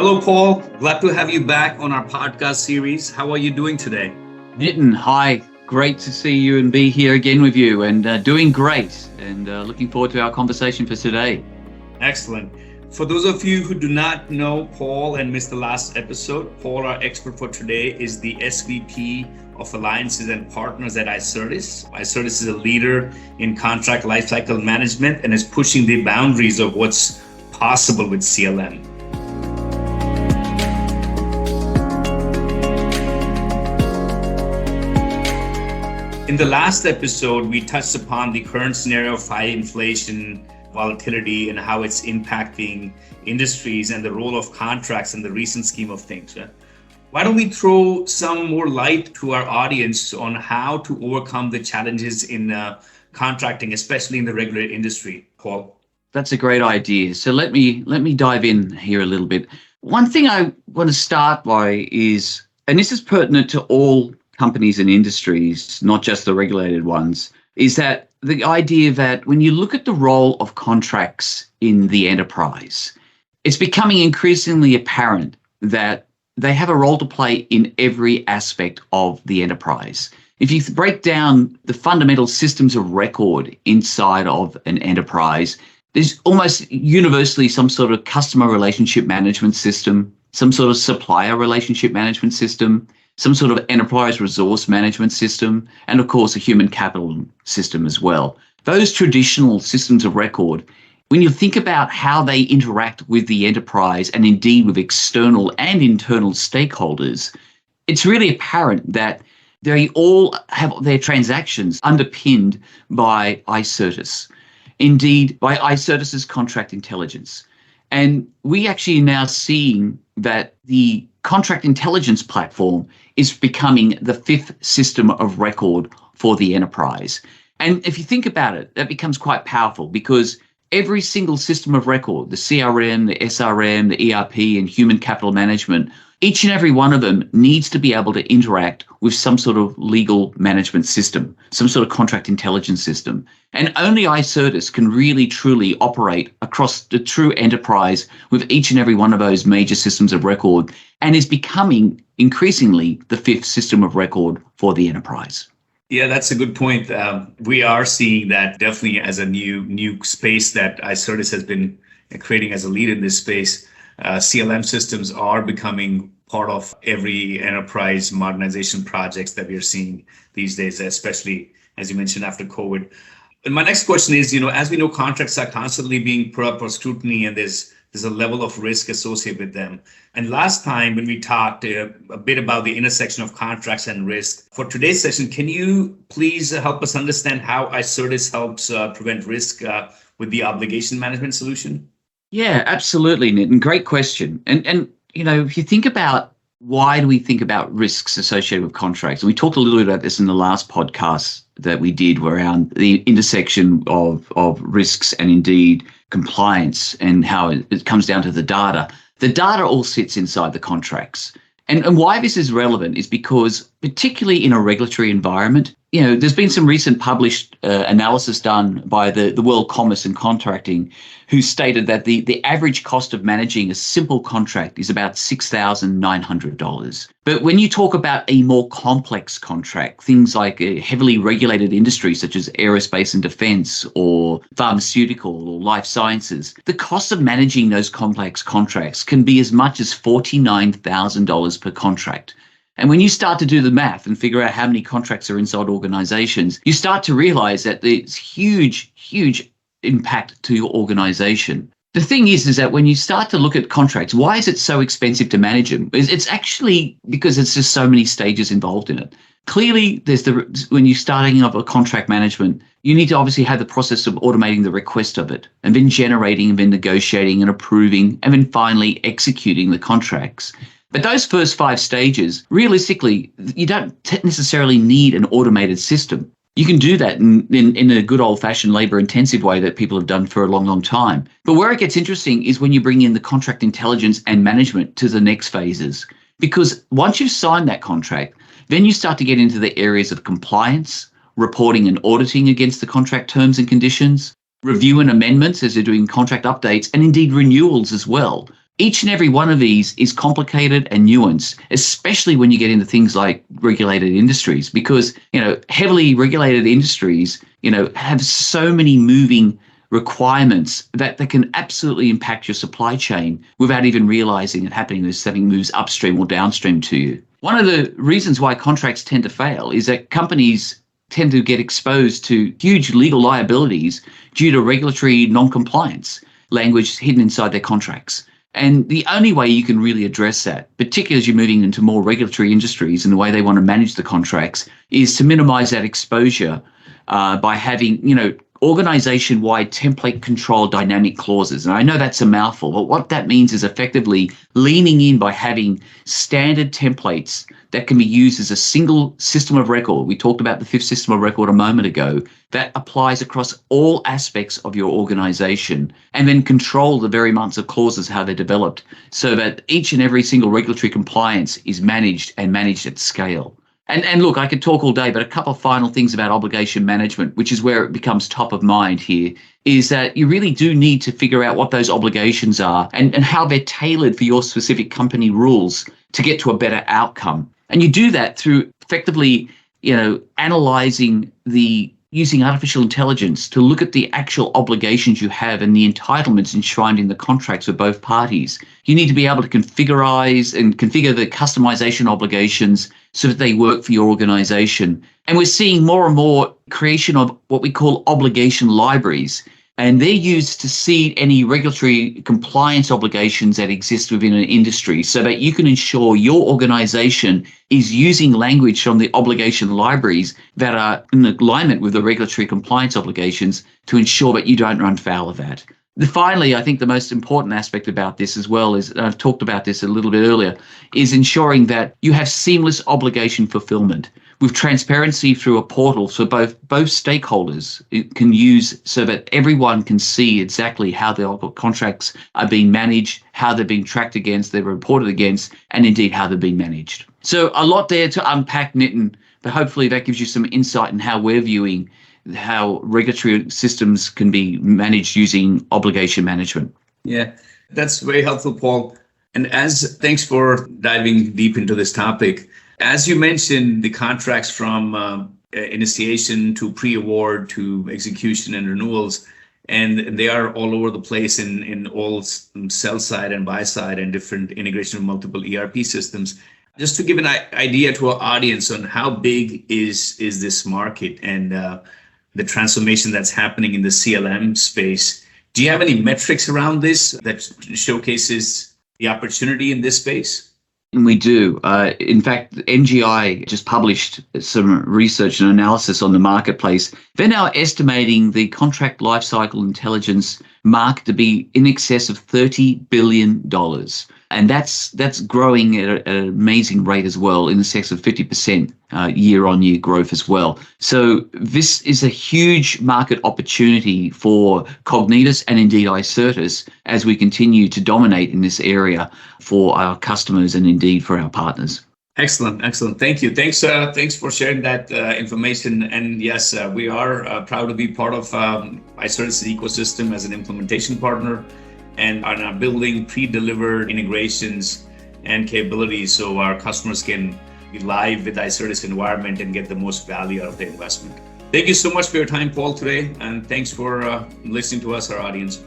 Hello, Paul. Glad to have you back on our podcast series. How are you doing today? Nitin, hi. Great to see you and be here again with you and doing great and looking forward to our conversation for today. Excellent. For those of you who do not know Paul and missed the last episode, Paul, our expert for today, is the SVP of Alliances and Partners at Icertis. Icertis is a leader in contract lifecycle management and is pushing the boundaries of what's possible with CLM. In the last episode, we touched upon the current scenario of high inflation, volatility, and how it's impacting industries and the role of contracts in the recent scheme of things. Why don't we throw some more light to our audience on how to overcome the challenges in contracting, especially in the regulated industry, Paul? That's a great idea. So let me dive in here a little bit. One thing I want to start by is, and this is pertinent to all companies and industries, not just the regulated ones, is that the idea that when you look at the role of contracts in the enterprise, it's becoming increasingly apparent that they have a role to play in every aspect of the enterprise. If you break down the fundamental systems of record inside of an enterprise, there's almost universally some sort of customer relationship management system, some sort of supplier relationship management system, some sort of enterprise resource management system, and of course a human capital system as well. Those traditional systems of record, when you think about how they interact with the enterprise and indeed with external and internal stakeholders, it's really apparent that they all have their transactions underpinned by Icertis. Indeed, by Icertis's contract intelligence. And we actually are now seeing that the contract intelligence platform is becoming the fifth system of record for the enterprise. And if you think about it, that becomes quite powerful because every single system of record, the CRM, the SRM, the ERP, and human capital management, each and every one of them needs to be able to interact with some sort of legal management system, some sort of contract intelligence system. And only Icertis can really, truly operate across the true enterprise with each and every one of those major systems of record and is becoming increasingly the fifth system of record for the enterprise. Yeah, that's a good point. We are seeing that definitely as a new space that Icertis has been creating as a lead in this space. CLM systems are becoming part of every enterprise modernization projects that we are seeing these days, especially as you mentioned after COVID. And my next question is, as we know, contracts are constantly being put up for scrutiny and there's a level of risk associated with them. And last time when we talked a bit about the intersection of contracts and risk, for today's session, can you please help us understand how Icertis helps prevent risk with the obligation management solution? Yeah, absolutely, Nitin. Great question. And if you think about why do we think about risks associated with contracts, and we talked a little bit about this in the last podcast that we did around the intersection of risks and indeed compliance and how it comes down to the data. The data all sits inside the contracts. And why this is relevant is because, particularly in a regulatory environment, there's been some recent published analysis done by the World Commerce and Contracting, who stated that the average cost of managing a simple contract is about $6,900. But when you talk about a more complex contract, things like a heavily regulated industry such as aerospace and defense or pharmaceutical or life sciences, the cost of managing those complex contracts can be as much as $49,000 per contract. And when you start to do the math and figure out how many contracts are inside organizations, you start to realize that there's huge impact to your organization. The thing is that when you start to look at contracts, why is it so expensive to manage them? It's actually because there's just so many stages involved in it. Clearly, when you're starting up a contract management, you need to obviously have the process of automating the request of it, and then generating, and then negotiating and approving, and then finally executing the contracts. But those first 5 stages, realistically, you don't necessarily need an automated system. You can do that in a good old-fashioned labor-intensive way that people have done for a long, long time. But where it gets interesting is when you bring in the contract intelligence and management to the next phases. Because once you've signed that contract, then you start to get into the areas of compliance, reporting and auditing against the contract terms and conditions, review and amendments as you're doing contract updates, and indeed renewals as well. Each and every one of these is complicated and nuanced, especially when you get into things like regulated industries, because, heavily regulated industries, have so many moving requirements that can absolutely impact your supply chain without even realizing it happening as something moves upstream or downstream to you. One of the reasons why contracts tend to fail is that companies tend to get exposed to huge legal liabilities due to regulatory non-compliance, language hidden inside their contracts. And the only way you can really address that, particularly as you're moving into more regulatory industries and the way they want to manage the contracts, is to minimize that exposure by having, organization-wide template control dynamic clauses. And I know that's a mouthful, but what that means is effectively leaning in by having standard templates that can be used as a single system of record. We talked about the fifth system of record a moment ago. That applies across all aspects of your organization, and then control the very amounts of clauses, how they're developed, so that each and every single regulatory compliance is managed at scale. And look, I could talk all day, but a couple of final things about obligation management, which is where it becomes top of mind here, is that you really do need to figure out what those obligations are and how they're tailored for your specific company rules to get to a better outcome. And you do that through effectively, analyzing using artificial intelligence to look at the actual obligations you have and the entitlements enshrined in the contracts of both parties. You need to be able to configure the customization obligations so that they work for your organization. And we're seeing more and more creation of what we call obligation libraries. And they're used to seed any regulatory compliance obligations that exist within an industry so that you can ensure your organization is using language from the obligation libraries that are in alignment with the regulatory compliance obligations to ensure that you don't run foul of that. Finally, I think the most important aspect about this as well is, and I've talked about this a little bit earlier, is ensuring that you have seamless obligation fulfillment with transparency through a portal so both stakeholders can use so that everyone can see exactly how their contracts are being managed, how they're being tracked against, they're reported against, and indeed how they're being managed. So a lot there to unpack, Nitin, but hopefully that gives you some insight in how we're viewing how regulatory systems can be managed using obligation management. Yeah, that's very helpful, Paul. And thanks for diving deep into this topic. As you mentioned, the contracts from initiation to pre-award to execution and renewals, and they are all over the place in all sell side and buy side and different integration of multiple ERP systems. Just to give an idea to our audience on how big is this market and the transformation that's happening in the CLM space. Do you have any metrics around this that showcases the opportunity in this space? We do. In fact, NGI just published some research and analysis on the marketplace. They're now estimating the contract lifecycle intelligence market to be in excess of $30 billion. And that's growing at an amazing rate as well, in excess of 50% year-on-year growth as well. So this is a huge market opportunity for Cognitus and indeed Icertis as we continue to dominate in this area for our customers and indeed for our partners. Excellent. Thank you. Thanks for sharing that information. And yes, we are proud to be part of Icertis' ecosystem as an implementation partner, and are now building pre-delivered integrations and capabilities so our customers can be live with Icertis environment and get the most value out of their investment. Thank you so much for your time, Paul, today, and thanks for listening to us, our audience.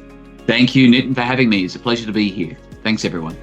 Thank you, Nitin, for having me. It's a pleasure to be here. Thanks, everyone.